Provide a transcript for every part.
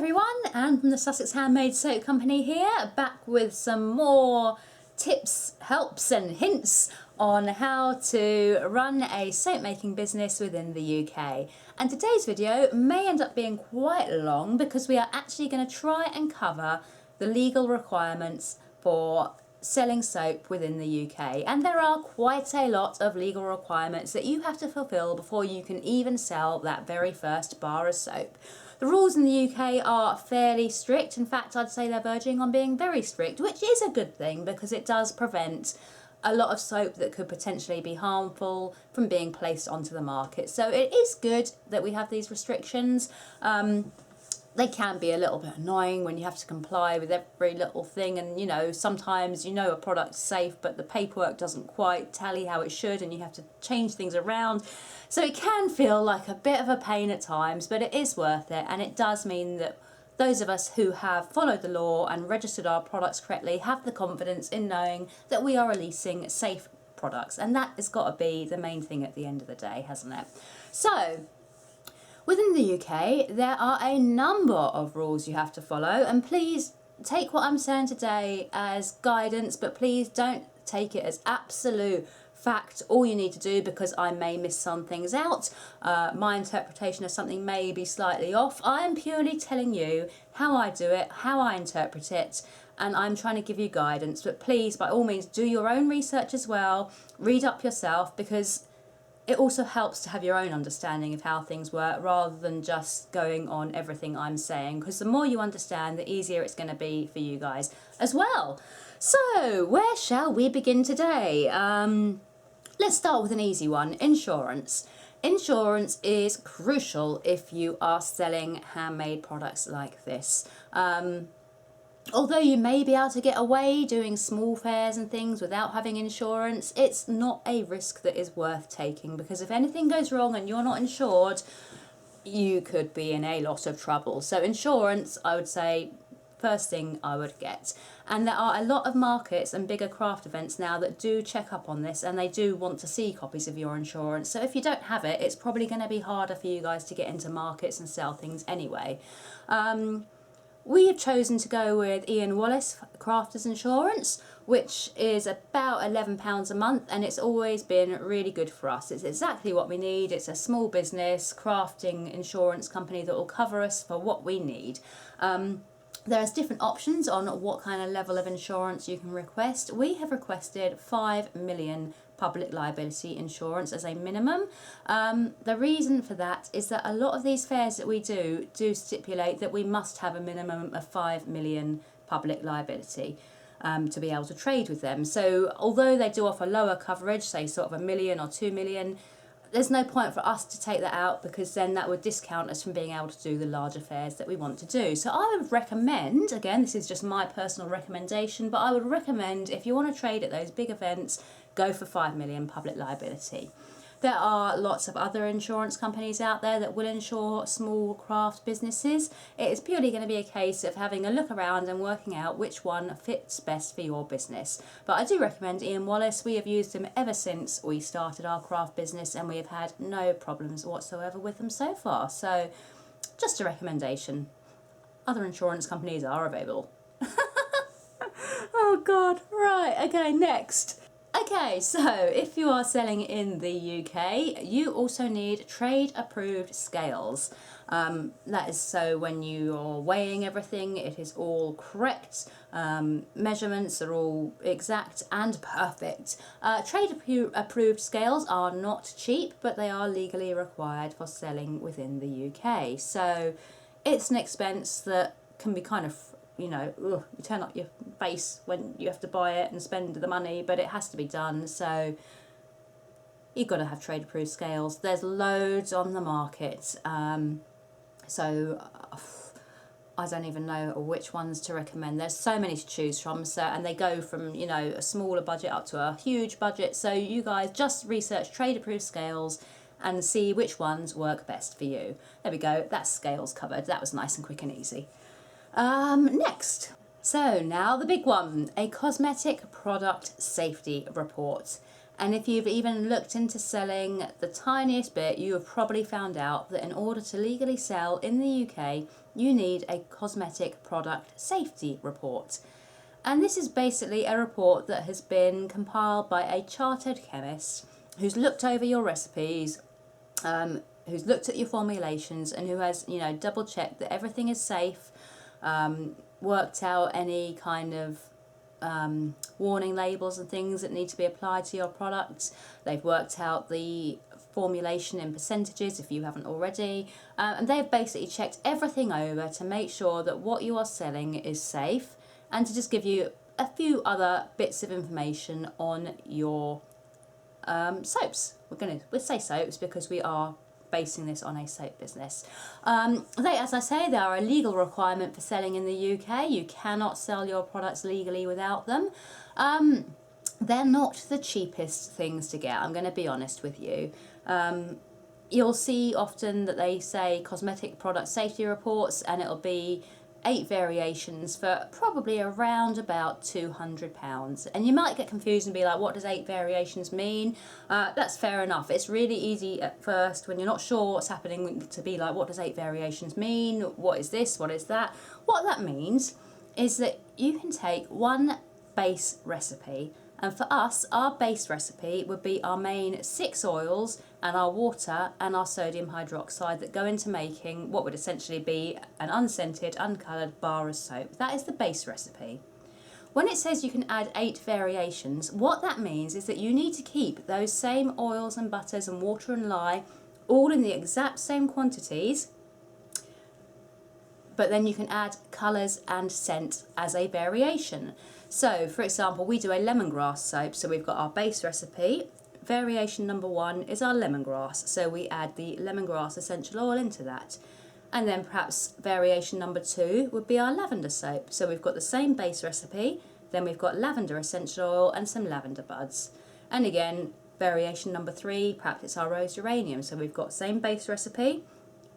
everyone, Anne from the Sussex Handmade Soap Company here, back with some more tips, helps and hints on how to run a soap making business within the UK. And today's video may end up being quite long because we are actually going to try and cover the legal requirements for selling soap within the UK, and there are quite a lot of legal requirements that you have to fulfill before you can even sell that very first bar of soap. The rules in the UK are fairly strict. In fact, I'd say they're verging on being very strict, which is a good thing because it does prevent a lot of soap that could potentially be harmful from being placed onto the market. So it is good that we have these restrictions. They can be a little bit annoying when you have to comply with every little thing, and sometimes a product's safe but the paperwork doesn't quite tally how it should and you have to change things around. So it can feel like a bit of a pain at times, but it is worth it, and it does mean that those of us who have followed the law and registered our products correctly have the confidence in knowing that we are releasing safe products, and that has got to be the main thing at the end of the day, hasn't it? So within the UK, there are a number of rules you have to follow, and please take what I'm saying today as guidance, but please don't take it as absolute fact, all you need to do, because I may miss some things out. My interpretation of something may be slightly off. I am purely telling you how I do it, how I interpret it, and I'm trying to give you guidance, but please, by all means, do your own research as well, read up yourself, because it also helps to have your own understanding of how things work rather than just going on everything I'm saying, because the more you understand, the easier it's going to be for you guys as well. So, where shall we begin today? Let's start with an easy one, insurance. Insurance is crucial if you are selling handmade products like this. Although you may be able to get away doing small fairs and things without having insurance, it's not a risk that is worth taking, because if anything goes wrong and you're not insured, you could be in a lot of trouble. So insurance, I would say, first thing I would get. And there are a lot of markets and bigger craft events now that do check up on this, and they do want to see copies of your insurance. So if you don't have it, it's probably going to be harder for you guys to get into markets and sell things anyway. We have chosen to go with Ian Wallace Crafters Insurance, which is about £11 a month, and it's always been really good for us. It's exactly what we need. It's a small business crafting insurance company that will cover us for what we need. There's different options on what kind of level of insurance you can request. We have requested 5 million public liability insurance as a minimum. The reason for that is that a lot of these fairs that we do stipulate that we must have a minimum of 5 million public liability to be able to trade with them. So although they do offer lower coverage, say sort of 1 million or 2 million, there's no point for us to take that out, because then that would discount us from being able to do the larger fairs that we want to do. So I would recommend, again, this is just my personal recommendation, but I would recommend, if you want to trade at those big events, go for 5 million public liability. There are lots of other insurance companies out there that will insure small craft businesses. It is purely going to be a case of having a look around and working out which one fits best for your business. But I do recommend Ian Wallace. We have used him ever since we started our craft business, and we have had no problems whatsoever with them so far. So just a recommendation. Other insurance companies are available. Oh God, right, okay, next. Okay, so if you are selling in the UK, you also need trade approved scales. That is so when you're weighing everything, it is all correct. Measurements are all exact and perfect. Trade approved scales are not cheap, but they are legally required for selling within the UK. So it's an expense that can be kind of, you turn up your face when you have to buy it and spend the money, but it has to be done. So you've got to have trade approved scales. There's loads on the market. So I don't even know which ones to recommend. There's so many to choose from, so, and they go from a smaller budget up to a huge budget. So you guys just research trade approved scales and see which ones work best for you. There we go, that's scales covered. That was nice and quick and easy. Next, so now the big one, a cosmetic product safety report. And if you've even looked into selling the tiniest bit, you have probably found out that in order to legally sell in the UK, you need a cosmetic product safety report. And this is basically a report that has been compiled by a chartered chemist who's looked over your recipes, who's looked at your formulations, and who has, double checked that everything is safe, worked out any kind of warning labels and things that need to be applied to your products. They've worked out the formulation in percentages if you haven't already, and they've basically checked everything over to make sure that what you are selling is safe, and to just give you a few other bits of information on your soaps. We'll say soaps because we are basing this on a soap business. As I say, they are a legal requirement for selling in the UK. You cannot sell your products legally without them. They're not the cheapest things to get, I'm going to be honest with you. You'll see often that they say cosmetic product safety reports, and it'll be 8 variations for probably around about £200. And you might get confused and be like, what does 8 variations mean? That's fair enough. It's really easy at first when you're not sure what's happening to be like, what does 8 variations mean? What is this? What is that? What that means is that you can take one base recipe, and for us, our base recipe would be our main 6 oils and our water and our sodium hydroxide that go into making what would essentially be an unscented, uncoloured bar of soap. That is the base recipe. When it says you can add 8 variations, what that means is that you need to keep those same oils and butters and water and lye all in the exact same quantities, but then you can add colours and scent as a variation. So, for example, we do a lemongrass soap, so we've got our base recipe. Variation number 1 is our lemongrass, so we add the lemongrass essential oil into that. And then perhaps variation number 2 would be our lavender soap. So we've got the same base recipe, then we've got lavender essential oil and some lavender buds. And again, variation number 3, perhaps it's our rose geranium. So we've got same base recipe,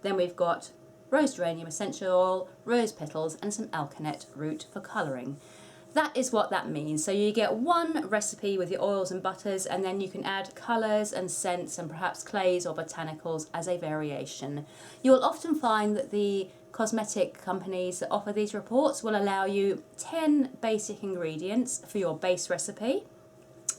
then we've got rose geranium essential oil, rose petals and some alkanet root for colouring. That is what that means. So you get one recipe with your oils and butters, and then you can add colours and scents and perhaps clays or botanicals as a variation. You will often find that the cosmetic companies that offer these reports will allow you 10 basic ingredients for your base recipe,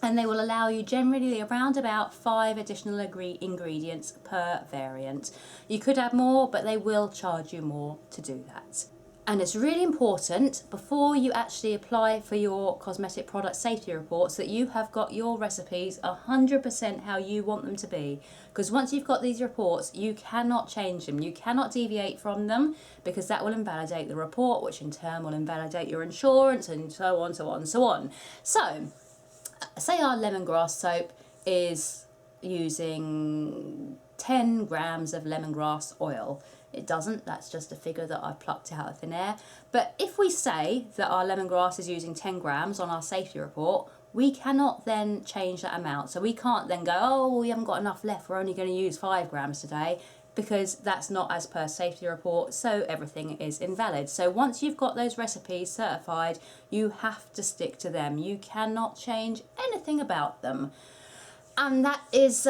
and they will allow you generally around about 5 additional ingredients per variant. You could add more, but they will charge you more to do that. And it's really important before you actually apply for your cosmetic product safety reports that you have got your recipes 100% how you want them to be. Because once you've got these reports, you cannot change them. You cannot deviate from them, because that will invalidate the report, which in turn will invalidate your insurance, and so on, so on, so on. So, say our lemongrass soap is using 10 grams of lemongrass oil. It doesn't, that's just a figure that I've plucked out of thin air. But if we say that our lemongrass is using 10 grams on our safety report, we cannot then change that amount. So we can't then go, oh, we haven't got enough left, we're only going to use 5 grams today, because that's not as per safety report, so everything is invalid. So once you've got those recipes certified, you have to stick to them. You cannot change anything about them. And that is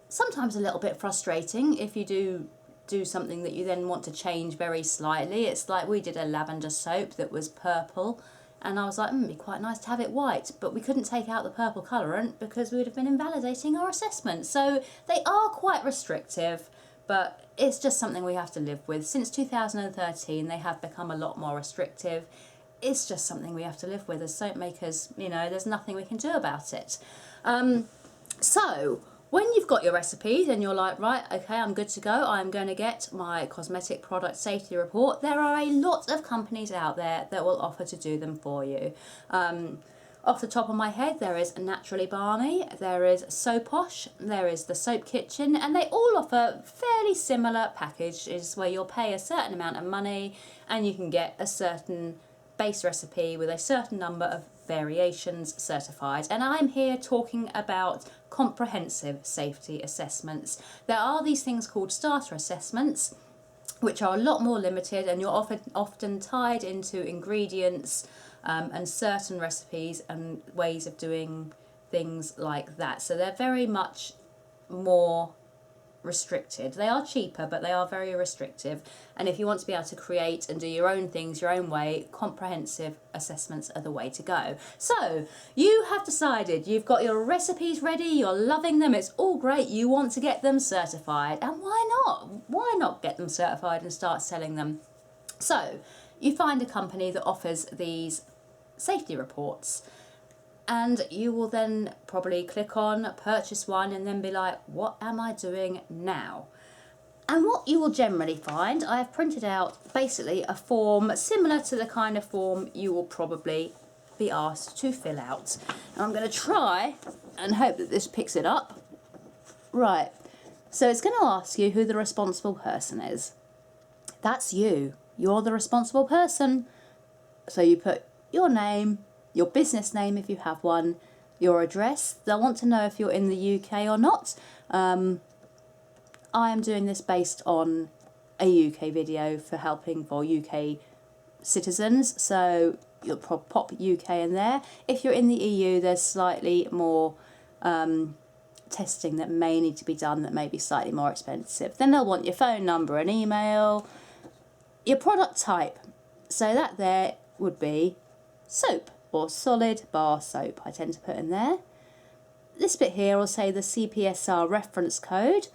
sometimes a little bit frustrating if you do something that you then want to change very slightly. It's like we did a lavender soap that was purple, and I was like, it'd be quite nice to have it white, but we couldn't take out the purple colourant because we would have been invalidating our assessment. So they are quite restrictive, but it's just something we have to live with. Since 2013, they have become a lot more restrictive. It's just something we have to live with as soap makers. There's nothing we can do about it. So when you've got your recipes and you're like, right, okay, I'm good to go, I'm going to get my cosmetic product safety report, there are a lot of companies out there that will offer to do them for you. Off the top of my head, there is Naturally Balmy, there is Soaposh, there is the Soap Kitchen, and they all offer fairly similar packages where you'll pay a certain amount of money and you can get a certain base recipe with a certain number of variations certified. And I'm here talking about comprehensive safety assessments. There are these things called starter assessments, which are a lot more limited, and you're often tied into ingredients and certain recipes and ways of doing things like that. So they're very much more restricted. They are cheaper, but they are very restrictive. And if you want to be able to create and do your own things your own way, comprehensive assessments are the way to go. So you have decided, you've got your recipes ready, you're loving them, it's all great, you want to get them certified. And why not get them certified and start selling them? So you find a company that offers these safety reports, and you will then probably click on purchase one and then be like, what am I doing now? And what you will generally find, I have printed out basically a form similar to the kind of form you will probably be asked to fill out. And I'm going to try and hope that this picks it up. Right, so it's going to ask you who the responsible person is. That's you. You're the responsible person. So you put your name, your business name if you have one, your address. They'll want to know if you're in the UK or not. I am doing this based on a UK video for helping for UK citizens, so you'll pop UK in there. If you're in the EU, there's slightly more testing that may need to be done that may be slightly more expensive. Then they'll want your phone number and email, your product type. So that there would be soap or solid bar soap, I tend to put in there. This bit here will say the CPSR reference code.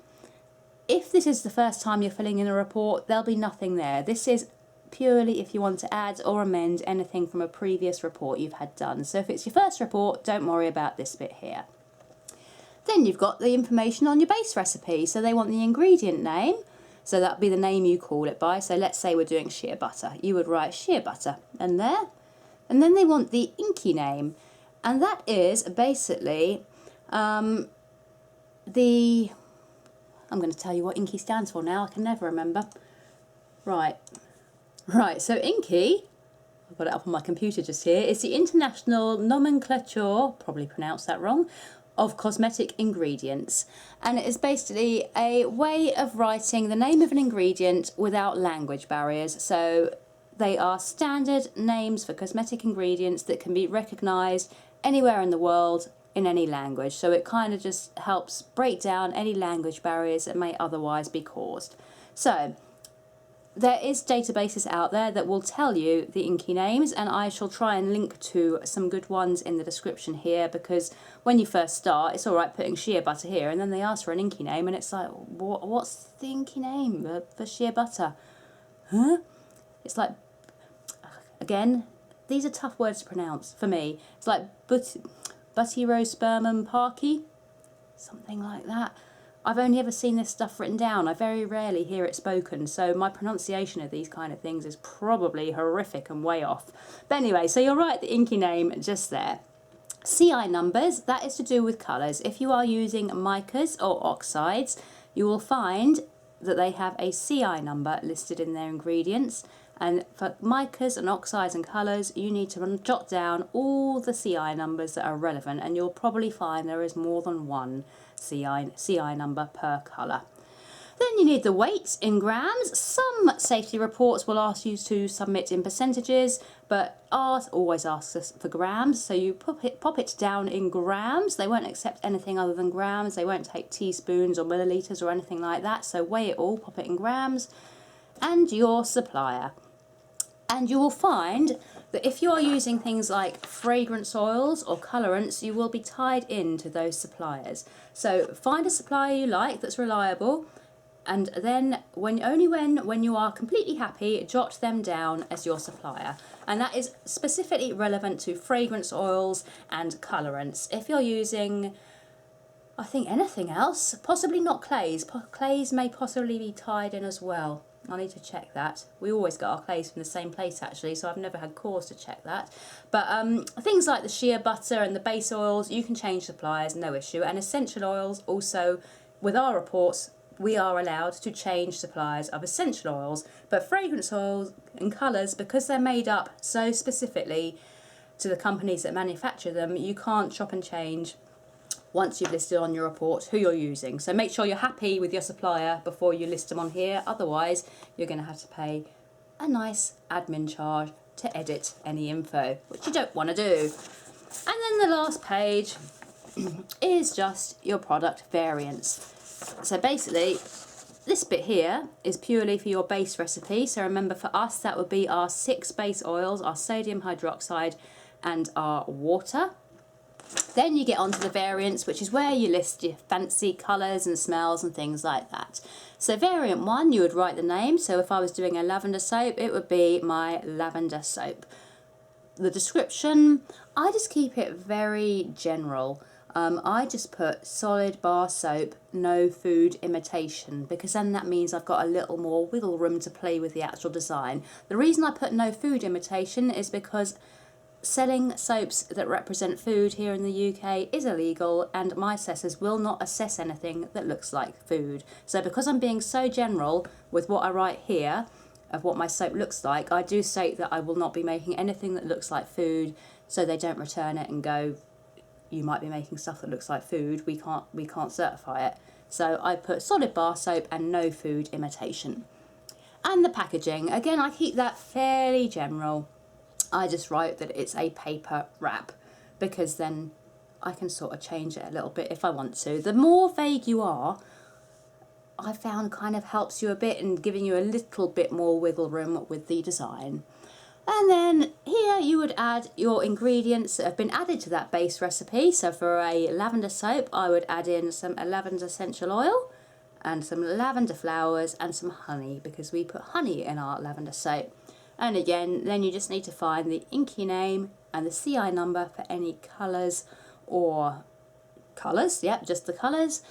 If this is the first time you're filling in a report, there'll be nothing there. This is purely if you want to add or amend anything from a previous report you've had done. So if it's your first report, don't worry about this bit here. Then you've got the information on your base recipe. So they want the ingredient name. So that'll be the name you call it by. So let's say we're doing shea butter. You would write shea butter in there. And then they want the inky name. And that is basically I'm going to tell you what inky stands for now. I can never remember. Right, so inky, I've got it up on my computer just here, is the International Nomenclature, probably pronounced that wrong, of cosmetic ingredients. And it is basically a way of writing the name of an ingredient without language barriers. So they are standard names for cosmetic ingredients that can be recognised anywhere in the world in any language. So it kind of just helps break down any language barriers that may otherwise be caused. So there is databases out there that will tell you the inky names, and I shall try and link to some good ones in the description here, because when you first start, it's all right putting shea butter here, and then they ask for an inky name, and it's like, what's the inky name for shea butter? Huh? It's like, again, these are tough words to pronounce for me. It's like Butyrospermum parkii, something like that. I've only ever seen this stuff written down. I very rarely hear it spoken, so my pronunciation of these kind of things is probably horrific and way off. But anyway, so you'll write the inky name just there. CI numbers, that is to do with colours. If you are using micas or oxides, you will find that they have a CI number listed in their ingredients. And for micas and oxides and colours, you need to jot down all the CI numbers that are relevant, and you'll probably find there is more than one CI number per colour. Then you need the weight in grams. Some safety reports will ask you to submit in percentages, but ours always asks us for grams. So you pop it down in grams. They won't accept anything other than grams. They won't take teaspoons or millilitres or anything like that. So weigh it all, pop it in grams, and your supplier. And you will find that if you are using things like fragrance oils or colorants, you will be tied into those suppliers. So find a supplier you like that's reliable, and then when you are completely happy, jot them down as your supplier. And that is specifically relevant to fragrance oils and colorants. If you're using, I think, anything else, possibly not clays. Clays may possibly be tied in as well. I need to check that. We always get our clays from the same place actually, so I've never had cause to check that. But things like the shea butter and the base oils, you can change suppliers, no issue. And essential oils also, with our reports, we are allowed to change suppliers of essential oils. But fragrance oils and colours, because they're made up so specifically to the companies that manufacture them, you can't chop and change once you've listed on your report who you're using. So make sure you're happy with your supplier before you list them on here. Otherwise, you're going to have to pay a nice admin charge to edit any info, which you don't want to do. And then the last page is just your product variants. So basically, this bit here is purely for your base recipe. So remember, for us, that would be our 6 base oils, our sodium hydroxide and our water. Then you get onto the variants, which is where you list your fancy colours and smells and things like that. So variant 1, you would write the name. So if I was doing a lavender soap, it would be my lavender soap. The description, I just keep it very general. I just put solid bar soap, no food imitation, because then that means I've got a little more wiggle room to play with the actual design. The reason I put no food imitation is because selling soaps that represent food here in the UK is illegal, and my assessors will not assess anything that looks like food. So because I'm being so general with what I write here of what my soap looks like, I do state that I will not be making anything that looks like food, so they don't return it and go, you might be making stuff that looks like food, we can't certify it. So I put solid bar soap and no food imitation. And the packaging, again, I keep that fairly general. I just write that it's a paper wrap, because then I can sort of change it a little bit if I want to. The more vague you are, I found kind of helps you a bit in giving you a little bit more wiggle room with the design. And then here you would add your ingredients that have been added to that base recipe. So for a lavender soap, I would add in some lavender essential oil and some lavender flowers and some honey, because we put honey in our lavender soap. And again, then you just need to find the inky name and the CI number for any colours or colours, yep, just the colours,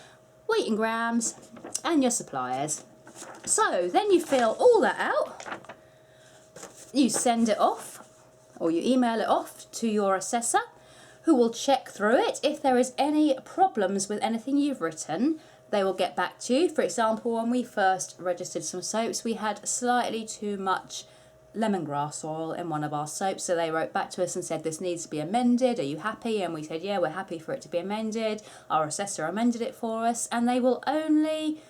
weight in grams, and your suppliers. So then you fill all that out. You send it off, or you email it off to your assessor, who will check through it. If there is any problems with anything you've written, they will get back to you. For example, when we first registered some soaps, we had slightly too much lemongrass oil in one of our soaps, so they wrote back to us and said, this needs to be amended, are you happy? And we said, yeah, we're happy for it to be amended. Our assessor amended it for us, and they will only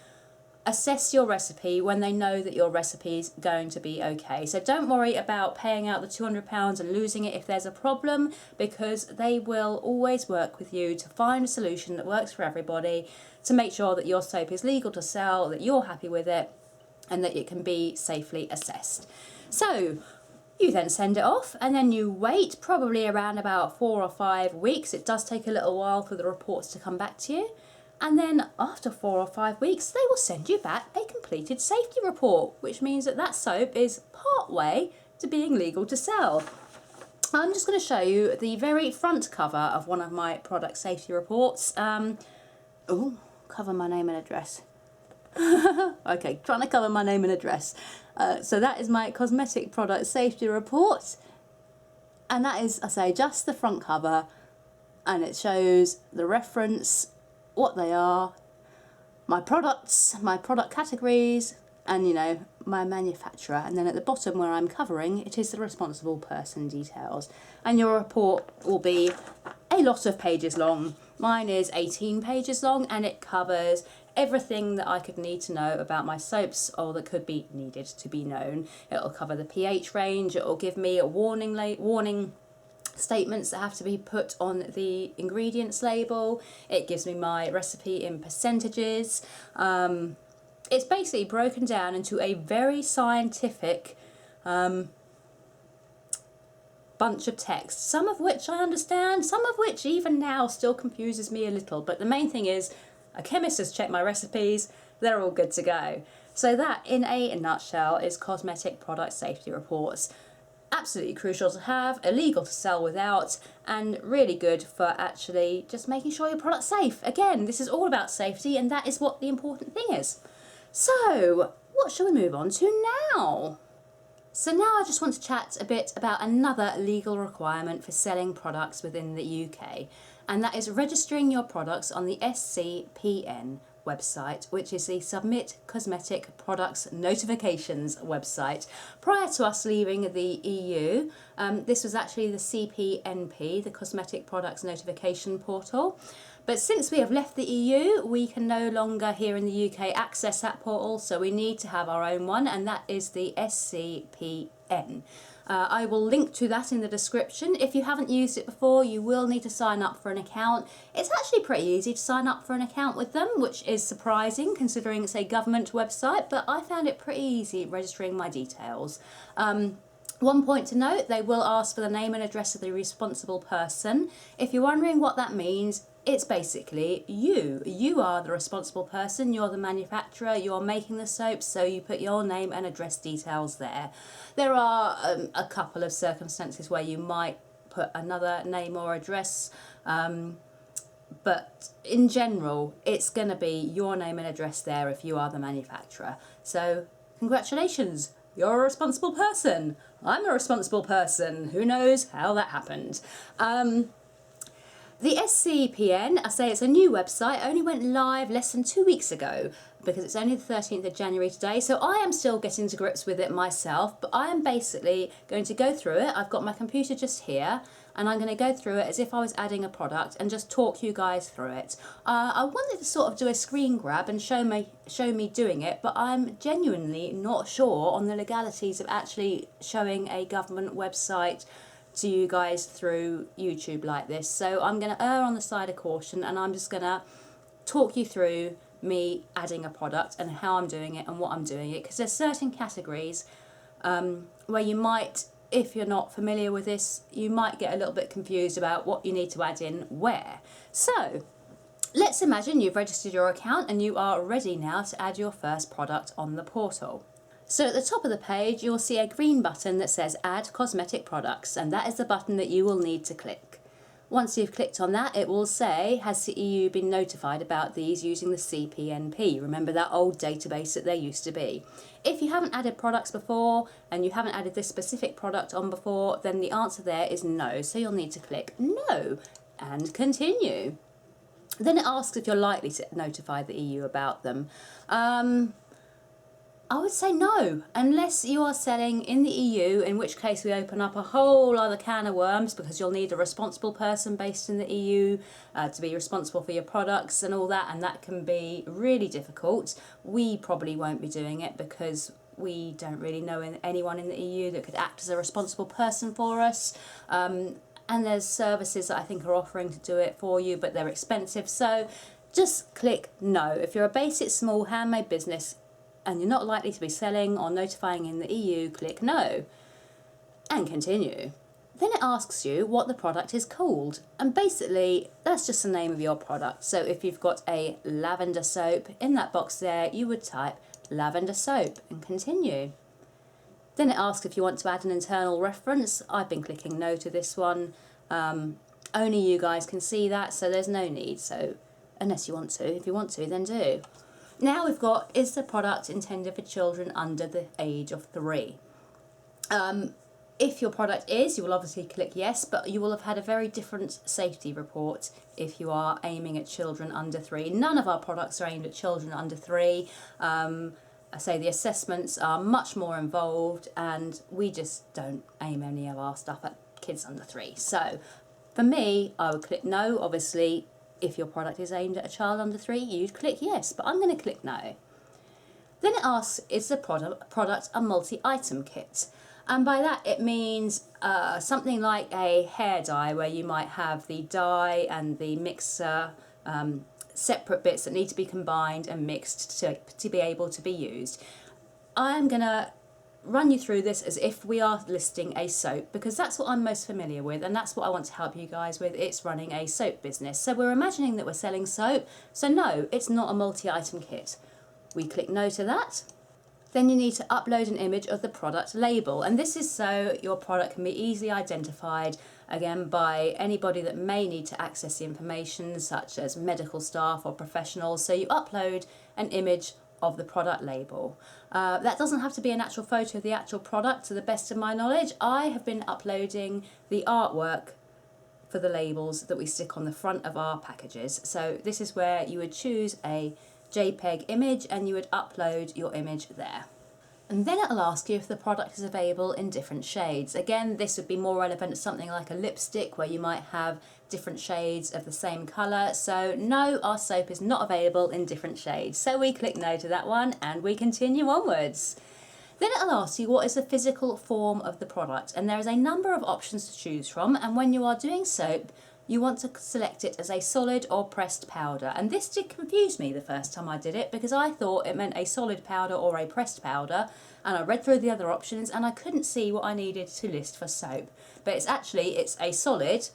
assess your recipe when they know that your recipe is going to be okay. So don't worry about paying out the £200 and losing it if there's a problem, because they will always work with you to find a solution that works for everybody, to make sure that your soap is legal to sell, that you're happy with it, and that it can be safely assessed. So you then send it off, and then you wait probably around about 4 or 5 weeks. It does take a little while for the reports to come back to you. And then after 4 or 5 weeks, they will send you back a completed safety report, which means that that soap is part way to being legal to sell. I'm just going to show you the very front cover of one of my product safety reports. Cover my name and address. Okay, trying to cover my name and address. So that is my cosmetic product safety report. And that is, I say, just the front cover. And it shows the reference, what they are, my products, my product categories, and, you know, my manufacturer. And then at the bottom where I'm covering, it is the responsible person details. And your report will be a lot of pages long. Mine is 18 pages long, and it covers everything that I could need to know about my soaps, or that could be needed to be known. It'll cover the pH range, it'll give me a warning statements that have to be put on the ingredients label. It gives me my recipe in percentages. It's basically broken down into a very scientific bunch of text, some of which I understand, some of which even now still confuses me a little, but the main thing is a chemist has checked my recipes, they're all good to go. So that, in a nutshell, is cosmetic product safety reports. Absolutely crucial to have, illegal to sell without, and really good for actually just making sure your product's safe. Again, this is all about safety, and that is what the important thing is. So, what shall we move on to now? So now I just want to chat a bit about another legal requirement for selling products within the UK, and that is registering your products on the SCPN website, which is the Submit Cosmetic Products Notifications website. Prior to us leaving the EU, this was actually the CPNP, the Cosmetic Products Notification Portal. But since we have left the EU, we can no longer here in the UK access that portal, so we need to have our own one, and that is the SCPN. I will link to that in the description. If you haven't used it before, you will need to sign up for an account. It's actually pretty easy to sign up for an account with them, which is surprising considering it's a government website, but I found it pretty easy registering my details. One point to note, they will ask for the name and address of the responsible person. If you're wondering what that means, it's basically you. You are the responsible person, you're the manufacturer, you're making the soap, so you put your name and address details there. There are a couple of circumstances where you might put another name or address, but in general, it's going to be your name and address there if you are the manufacturer. So, congratulations, you're a responsible person. I'm a responsible person. Who knows how that happened? The SCPN, I say it's a new website, only went live less than 2 weeks ago because it's only the 13th of January today, so I am still getting to grips with it myself, but I am basically going to go through it. I've got my computer just here, and I'm going to go through it as if I was adding a product and just talk you guys through it. I wanted to sort of do a screen grab and show me doing it, but I'm genuinely not sure on the legalities of actually showing a government website to you guys through YouTube like this. So I'm going to err on the side of caution, and I'm just going to talk you through me adding a product and how I'm doing it and what I'm doing it, because there's certain categories where you might, if you're not familiar with this, you might get a little bit confused about what you need to add in where. So let's imagine you've registered your account and you are ready now to add your first product on the portal. So at the top of the page, you'll see a green button that says Add Cosmetic Products, and that is the button that you will need to click. Once you've clicked on that, it will say, has the EU been notified about these using the CPNP? Remember that old database that there used to be. If you haven't added products before, and you haven't added this specific product on before, then the answer there is no. So you'll need to click no and continue. Then it asks if you're likely to notify the EU about them. I would say no, unless you are selling in the EU, in which case we open up a whole other can of worms, because you'll need a responsible person based in the EU to be responsible for your products and all that, and that can be really difficult. We probably won't be doing it because we don't really know anyone in the EU that could act as a responsible person for us. And there's services that I think are offering to do it for you, but they're expensive. So just click no. If you're a basic small handmade business and you're not likely to be selling or notifying in the EU, click no and continue. Then it asks you what the product is called, and basically that's just the name of your product. So if you've got a lavender soap, in that box there you would type lavender soap and continue. Then it asks if you want to add an internal reference. I've been clicking no to this one. Only you guys can see that, so there's no need. So unless you want to, if you want to, then do. Now we've got, is the product intended for children under the age of 3? If your product is, you will obviously click yes, but you will have had a very different safety report if you are aiming at children under 3. None of our products are aimed at children under 3. I say the assessments are much more involved, and we just don't aim any of our stuff at kids under 3. So for me, I would click no. Obviously, if your product is aimed at a child under 3, you'd click yes, but I'm going to click no. Then it asks, is the product a multi-item kit? And by that it means something like a hair dye, where you might have the dye and the mixer, separate bits that need to be combined and mixed to be able to be used. I'm going to run you through this as if we are listing a soap, because that's what I'm most familiar with, and that's what I want to help you guys with. It's running a soap business. So we're imagining that we're selling soap, so no, it's not a multi-item kit. We click no to that. Then you need to upload an image of the product label, and this is so your product can be easily identified, again, by anybody that may need to access the information, such as medical staff or professionals. So you upload an image of the product label. That doesn't have to be an actual photo of the actual product, to the best of my knowledge. I have been uploading the artwork for the labels that we stick on the front of our packages. So this is where you would choose a JPEG image and you would upload your image there. And then it'll ask you if the product is available in different shades. Again, this would be more relevant to something like a lipstick where you might have different shades of the same colour. So no, our soap is not available in different shades. So we click no to that one and we continue onwards. Then it'll ask you what is the physical form of the product, and there is a number of options to choose from, and when you are doing soap you want to select it as a solid or pressed powder. And this did confuse me the first time I did it because I thought it meant a solid powder or a pressed powder, and I read through the other options and I couldn't see what I needed to list for soap. But it's a solid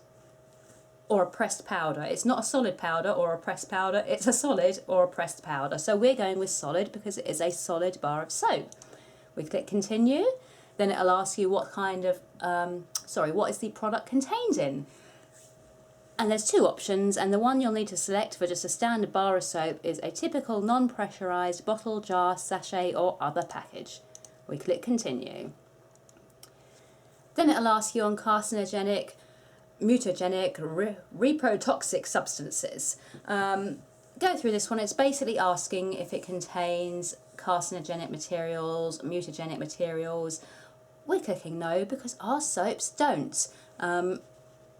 or a pressed powder. It's not a solid powder or a pressed powder, it's a solid or a pressed powder. So we're going with solid because it is a solid bar of soap. We click continue, then it'll ask you what kind of, what is the product contained in. And there's two options, and the one you'll need to select for just a standard bar of soap is a typical non-pressurised bottle, jar, sachet or other package. We click continue. Then it'll ask you on carcinogenic, mutagenic, reprotoxic substances. Go through this one. It's basically asking if it contains carcinogenic materials, mutagenic materials. We're clicking no because our soaps don't. And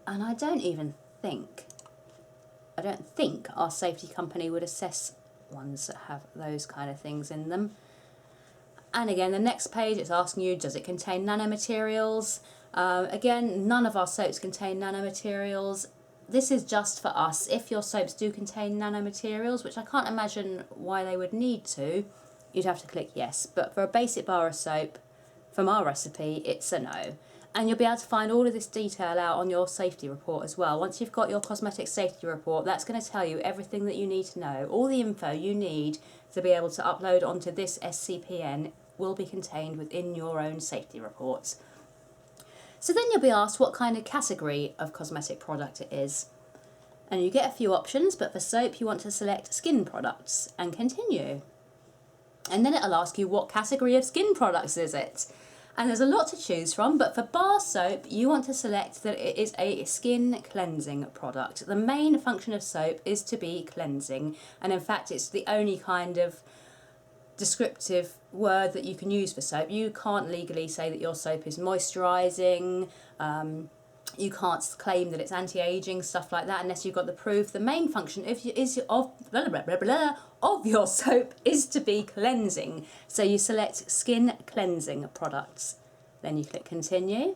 I don't think our safety company would assess ones that have those kind of things in them. And again, the next page, it's asking you, does it contain nanomaterials? Again, none of our soaps contain nanomaterials. This is just for us. If your soaps do contain nanomaterials, which I can't imagine why they would need to, you'd have to click yes. But for a basic bar of soap, from our recipe, it's a no. And you'll be able to find all of this detail out on your safety report as well. Once you've got your cosmetic safety report, that's going to tell you everything that you need to know. All the info you need to be able to upload onto this SCPN will be contained within your own safety reports. So then you'll be asked what kind of category of cosmetic product it is. And you get a few options, but for soap you want to select skin products and continue. And then it'll ask you what category of skin products is it. And there's a lot to choose from, but for bar soap, you want to select that it is a skin cleansing product. The main function of soap is to be cleansing, and in fact, it's the only kind of descriptive word that you can use for soap. You can't legally say that your soap is moisturising, you can't claim that it's anti-aging, stuff like that, unless you've got the proof. The main function of your soap is to be cleansing. So you select skin cleansing products. Then you click continue.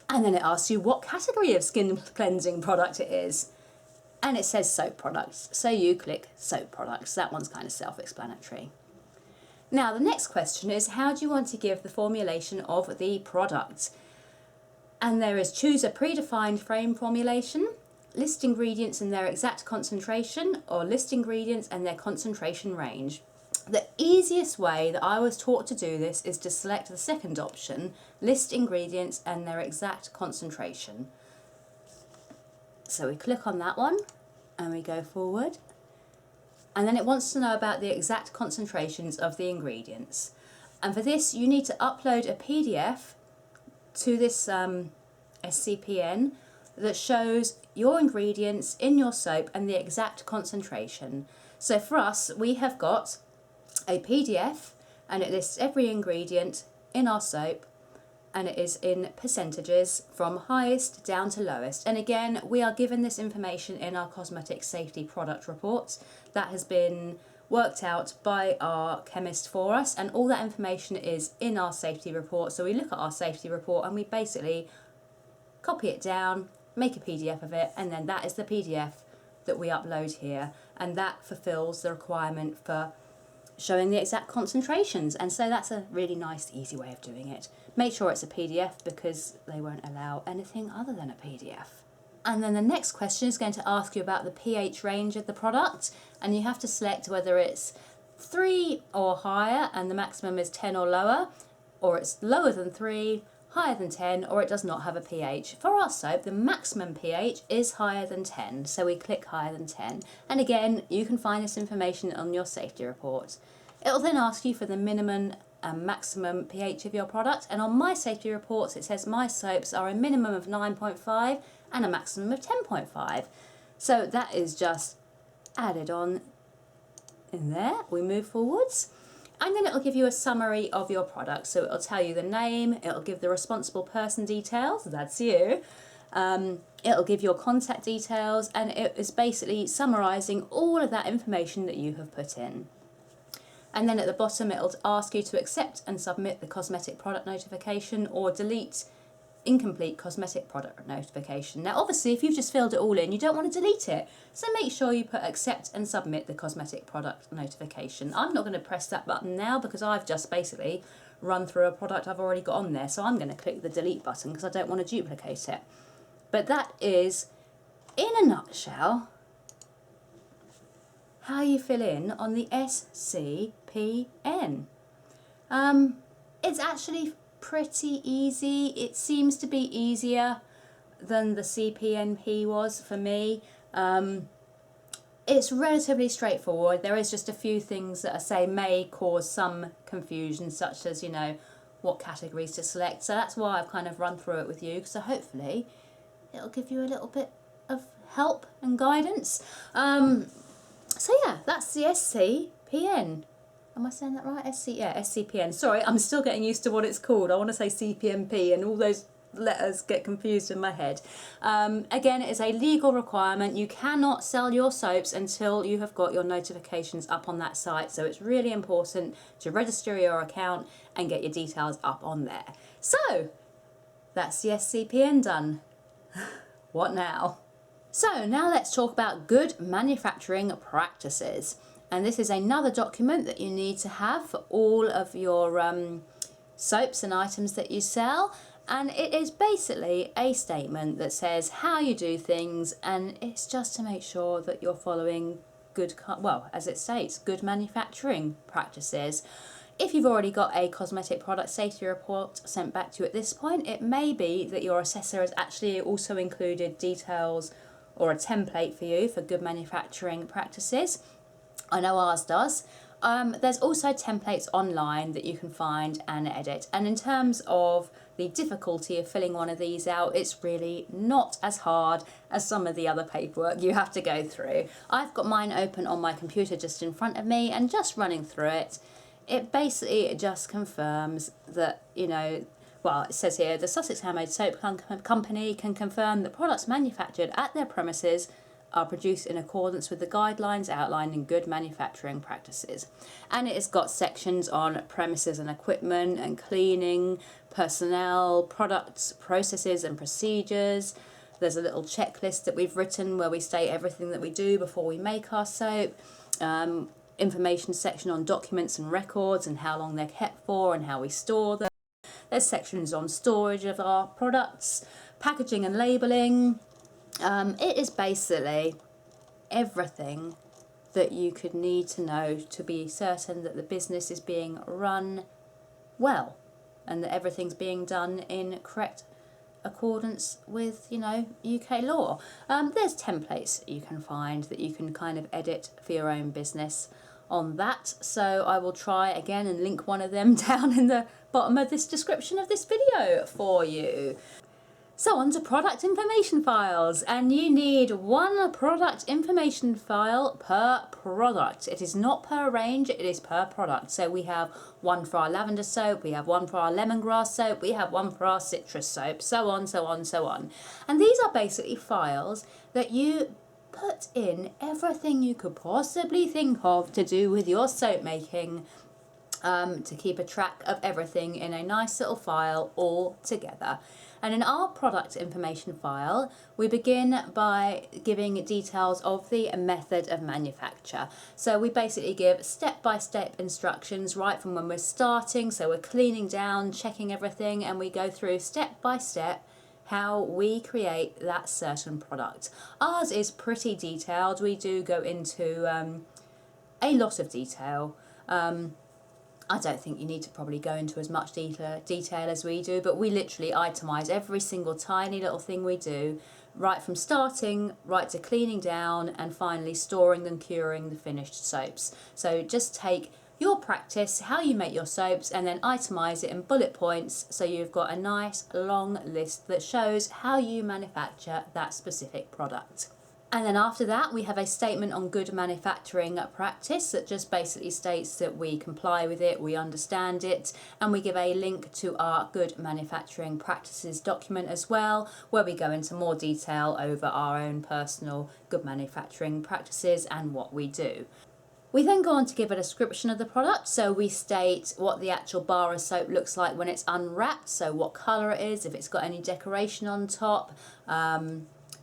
And then it asks you what category of skin cleansing product it is. And it says soap products. So you click soap products. That one's kind of self-explanatory. Now the next question is, how do you want to give the formulation of the product? And there is choose a predefined frame formulation, list ingredients and their exact concentration, or list ingredients and their concentration range. The easiest way that I was taught to do this is to select the second option, list ingredients and their exact concentration. So we click on that one and we go forward. And then it wants to know about the exact concentrations of the ingredients. And for this you need to upload a PDF to this SCPN that shows your ingredients in your soap and the exact concentration. So for us, we have got a PDF and it lists every ingredient in our soap, and it is in percentages from highest down to lowest. And again, we are given this information in our cosmetic safety product reports. That has been worked out by our chemist for us, and all that information is in our safety report. So we look at our safety report and we basically copy it down, make a PDF of it, and then that is the PDF that we upload here, and that fulfills the requirement for showing the exact concentrations. And so that's a really nice, easy way of doing it. Make sure it's a PDF because they won't allow anything other than a PDF. And then the next question is going to ask you about the pH range of the product, and you have to select whether it's 3 or higher and the maximum is 10 or lower, or it's lower than 3, higher than 10, or it does not have a pH. For our soap, the maximum pH is higher than 10, so we click higher than 10. And again, you can find this information on your safety report. It will then ask you for the minimum and maximum pH of your product, and on my safety reports it says my soaps are a minimum of 9.5 and a maximum of 10.5. So that is just added on in there. We move forwards. And then it'll give you a summary of your product. So it'll tell you the name, it'll give the responsible person details, that's you. It'll give your contact details, and it is basically summarising all of that information that you have put in. And then at the bottom it'll ask you to accept and submit the cosmetic product notification or delete incomplete cosmetic product notification. Now obviously if you've just filled it all in, you don't want to delete it, so make sure you put accept and submit the cosmetic product notification. I'm not going to press that button now because I've just basically run through a product I've already got on there, so I'm going to click the delete button because I don't want to duplicate it. But that is, in a nutshell, how you fill in on the SCPN. It's actually pretty easy. It seems to be easier than the CPNP was for me. It's relatively straightforward. There is just a few things that I say may cause some confusion, such as, you know, what categories to select. So that's why I've kind of run through it with you. So hopefully it'll give you a little bit of help and guidance. So yeah, that's the SCPN. Am I saying that right? Yeah, SCPN. Sorry, I'm still getting used to what it's called. I want to say CPNP and all those letters get confused in my head. Again, it is a legal requirement. You cannot sell your soaps until you have got your notifications up on that site. So it's really important to register your account and get your details up on there. So that's the SCPN done. What now? So now let's talk about good manufacturing practices. And this is another document that you need to have for all of your soaps and items that you sell. And it is basically a statement that says how you do things, and it's just to make sure that you're following good, well, as it states, good manufacturing practices. If you've already got a cosmetic product safety report sent back to you at this point, it may be that your assessor has actually also included details or a template for you for good manufacturing practices. I know ours does. There's also templates online that you can find and edit. And in terms of the difficulty of filling one of these out, it's really not as hard as some of the other paperwork you have to go through. I've got mine open on my computer just in front of me and just running through it. It basically just confirms that, you know, well, it says here, the Sussex Handmade Soap Company can confirm that products manufactured at their premises are produced in accordance with the guidelines outlined in good manufacturing practices. And it's got sections on premises and equipment and cleaning, personnel, products, processes and procedures. There's a little checklist that we've written where we state everything that we do before we make our soap. Information section on documents and records and how long they're kept for and how we store them. There's sections on storage of our products, packaging and labelling. It is basically everything that you could need to know to be certain that the business is being run well and that everything's being done in correct accordance with, you know, UK law. There's templates you can find that you can kind of edit for your own business on that, so I will try again and link one of them down in the bottom of this description of this video for you. So on to product information files, and you need one product information file per product. It is not per range, it is per product. So we have one for our lavender soap, we have one for our lemongrass soap, we have one for our citrus soap, so on, so on, so on. And these are basically files that you put in everything you could possibly think of to do with your soap making, to keep a track of everything in a nice little file all together. And in our product information file, we begin by giving details of the method of manufacture. So we basically give step-by-step instructions right from when we're starting. So we're cleaning down, checking everything, and we go through step-by-step how we create that certain product. Ours is pretty detailed. We do go into a lot of detail. I don't think you need to probably go into as much detail as we do, but we literally itemise every single tiny little thing we do, right from starting, right to cleaning down, and finally storing and curing the finished soaps. So just take your practice, how you make your soaps, and then itemise it in bullet points so you've got a nice long list that shows how you manufacture that specific product. And then after that, we have a statement on good manufacturing practice that just basically states that we comply with it, we understand it, and we give a link to our good manufacturing practices document as well, where we go into more detail over our own personal good manufacturing practices and what we do. We then go on to give a description of the product, so we state what the actual bar of soap looks like when it's unwrapped, so what colour it is, if it's got any decoration on top,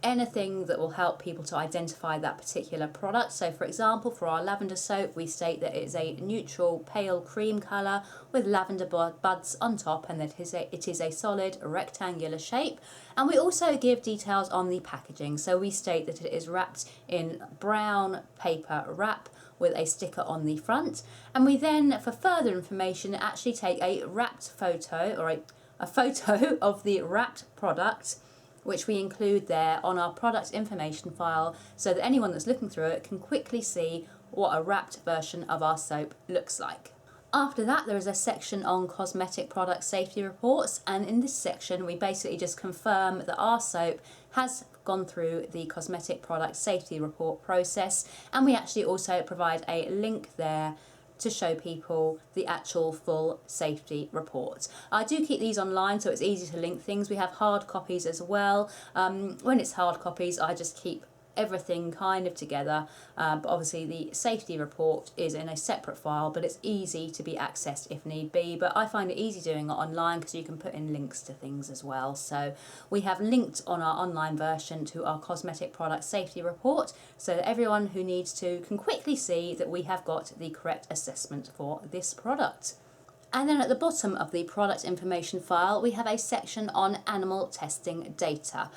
anything that will help people to identify that particular product. So for example, for our lavender soap, we state that it is a neutral pale cream colour with lavender buds on top, and that it is a solid rectangular shape. And we also give details on the packaging, so we state that it is wrapped in brown paper wrap with a sticker on the front. And we then, for further information, actually take a wrapped photo, or a photo of the wrapped product, which we include there on our product information file, so that anyone that's looking through it can quickly see what a wrapped version of our soap looks like. After that, there is a section on cosmetic product safety reports, and in this section we basically just confirm that our soap has gone through the cosmetic product safety report process, and we actually also provide a link there to show people the actual full safety report. I do keep these online so it's easy to link things. We have hard copies as well. When it's hard copies, I just keep everything kind of together, but obviously the safety report is in a separate file, but it's easy to be accessed if need be. But I find it easy doing it online because you can put in links to things as well. So we have linked on our online version to our cosmetic product safety report, so that everyone who needs to can quickly see that we have got the correct assessment for this product. And then at the bottom of the product information file, we have a section on animal testing data.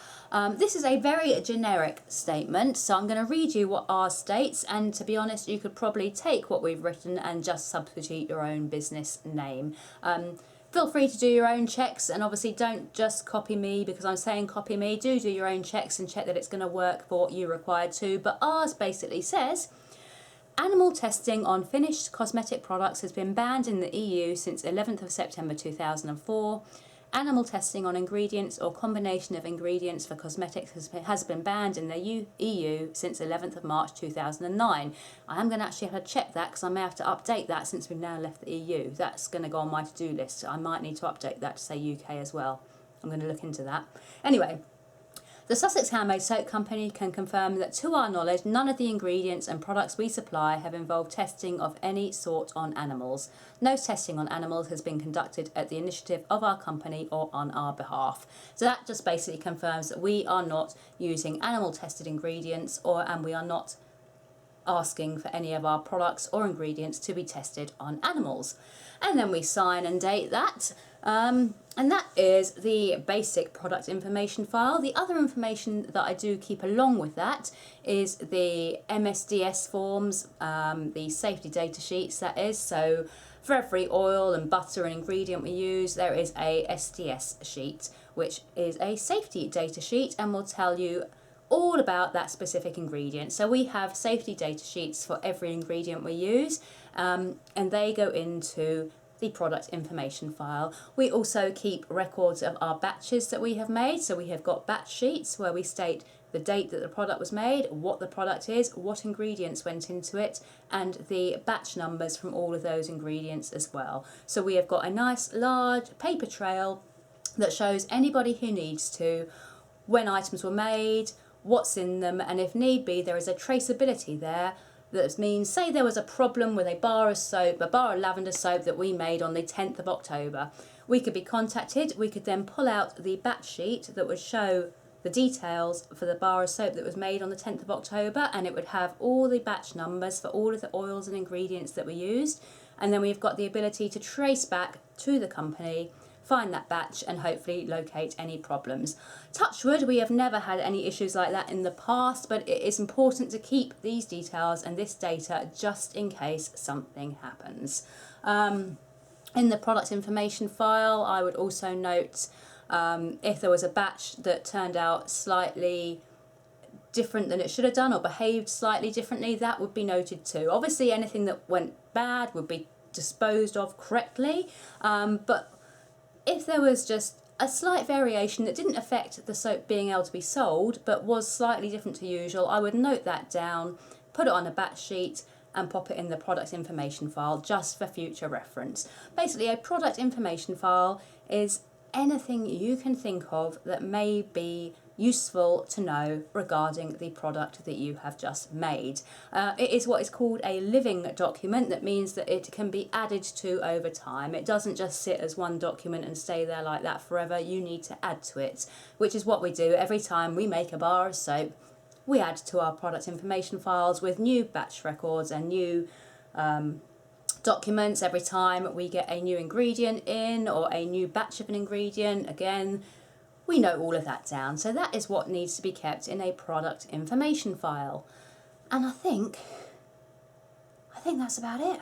This is a very generic statement, so I'm going to read you what ours states, and to be honest, you could probably take what we've written and just substitute your own business name. Feel free to do your own checks, and obviously don't just copy me because I'm saying copy me. Do your own checks and check that it's going to work for what you required to, but ours basically says, animal testing on finished cosmetic products has been banned in the EU since 11th of September 2004. Animal testing on ingredients or combination of ingredients for cosmetics has been banned in the EU since 11th of March 2009. I am going to actually have to check that because I may have to update that since we've now left the EU. That's going to go on my to-do list. I might need to update that to say UK as well. I'm going to look into that. Anyway, the Sussex Handmade Soap Company can confirm that, to our knowledge, none of the ingredients and products we supply have involved testing of any sort on animals. No testing on animals has been conducted at the initiative of our company or on our behalf. So that just basically confirms that we are not using animal tested ingredients, and we are not asking for any of our products or ingredients to be tested on animals. And then we sign and date that. And that is the basic product information file. The other information that I do keep along with that is the MSDS forms, the safety data sheets, that is. So for every oil and butter and ingredient we use, there is a STS sheet, which is a safety data sheet and will tell you all about that specific ingredient. So we have safety data sheets for every ingredient we use, and they go into the product information file. We also keep records of our batches that we have made. So we have got batch sheets where we state the date that the product was made, what the product is, what ingredients went into it, and the batch numbers from all of those ingredients as well. So we have got a nice large paper trail that shows anybody who needs to when items were made, what's in them, and if need be, there is a traceability there. That means, say there was a problem with a bar of lavender soap that we made on the 10th of October. We could be contacted, we could then pull out the batch sheet that would show the details for the bar of soap that was made on the 10th of October, and it would have all the batch numbers for all of the oils and ingredients that were used. And then we've got the ability to trace back to the company, find that batch, and hopefully locate any problems. Touch wood, we have never had any issues like that in the past, but it is important to keep these details and this data just in case something happens. In the product information file, I would also note if there was a batch that turned out slightly different than it should have done or behaved slightly differently, that would be noted too. Obviously anything that went bad would be disposed of correctly, but if there was just a slight variation that didn't affect the soap being able to be sold, but was slightly different to usual, I would note that down, put it on a batch sheet, and pop it in the product information file just for future reference. Basically, a product information file is anything you can think of that may be useful to know regarding the product that you have just made. It is what is called a living document. That means that it can be added to over time. It doesn't just sit as one document and stay there like that forever. You need to add to it, which is what we do every time we make a bar of soap. We add to our product information files with new batch records and new documents every time we get a new ingredient in or a new batch of an ingredient. Again, we note all of that down. So that is what needs to be kept in a product information file. And I think that's about it.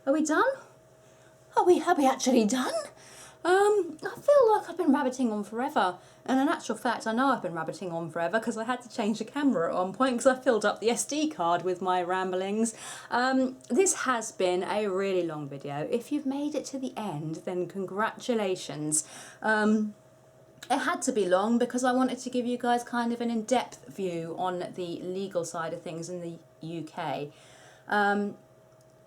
Are we done? Are we actually done? I feel like I've been rabbiting on forever. And in actual fact, I know I've been rabbiting on forever because I had to change the camera at one point because I filled up the SD card with my ramblings. This has been a really long video. If you've made it to the end, then congratulations. It had to be long because I wanted to give you guys kind of an in-depth view on the legal side of things in the UK.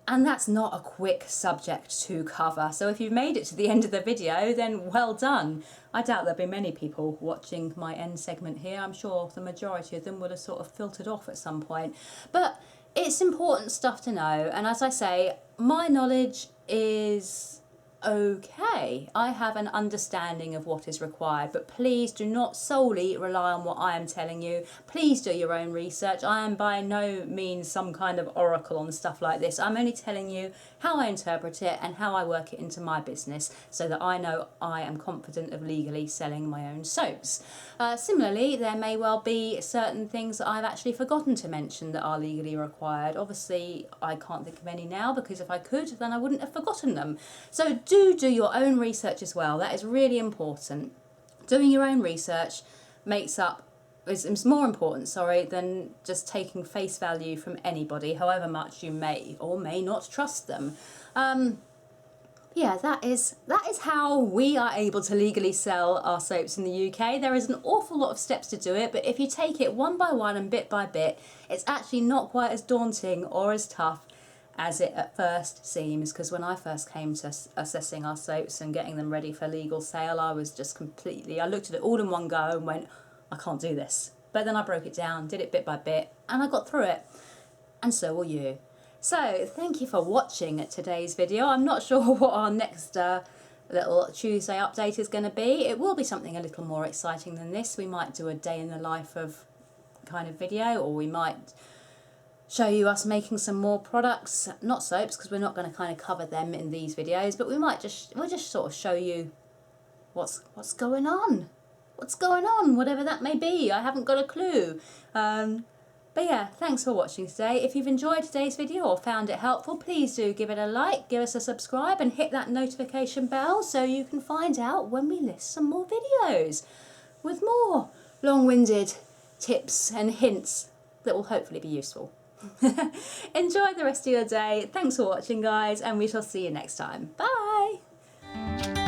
And that's not a quick subject to cover. So if you've made it to the end of the video, then well done. I doubt there'll be many people watching my end segment here. I'm sure the majority of them would have sort of filtered off at some point. But it's important stuff to know. And as I say, my knowledge is okay. I have an understanding of what is required, but please do not solely rely on what I am telling you. Please do your own research. I am by no means some kind of oracle on stuff like this. I'm only telling you how I interpret it and how I work it into my business so that I know I am confident of legally selling my own soaps. Similarly, there may well be certain things that I've actually forgotten to mention that are legally required. Obviously, I can't think of any now because if I could, then I wouldn't have forgotten them. So do your own research as well. That is really important. Doing your own research is more important, than just taking face value from anybody, however much you may or may not trust them. Yeah, that is how we are able to legally sell our soaps in the UK. There is an awful lot of steps to do it, but if you take it one by one and bit by bit, it's actually not quite as daunting or as tough as it at first seems, because when I first came to assessing our soaps and getting them ready for legal sale, I was just I looked at it all in one go and went, I can't do this. But then I broke it down, did it bit by bit, and I got through it. And so will you. So thank you for watching today's video. I'm not sure what our next little Tuesday update is going to be. It will be something a little more exciting than this. We might do a day in the life of kind of video, or we might show you us making some more products, not soaps, because we're not going to kind of cover them in these videos, but we'll just sort of show you what's going on, whatever that may be. I haven't got a clue. But yeah, thanks for watching today. If you've enjoyed today's video or found it helpful, please do give it a like, give us a subscribe, and hit that notification bell so you can find out when we list some more videos with more long-winded tips and hints that will hopefully be useful. Enjoy the rest of your day. Thanks for watching, guys, and we shall see you next time. Bye!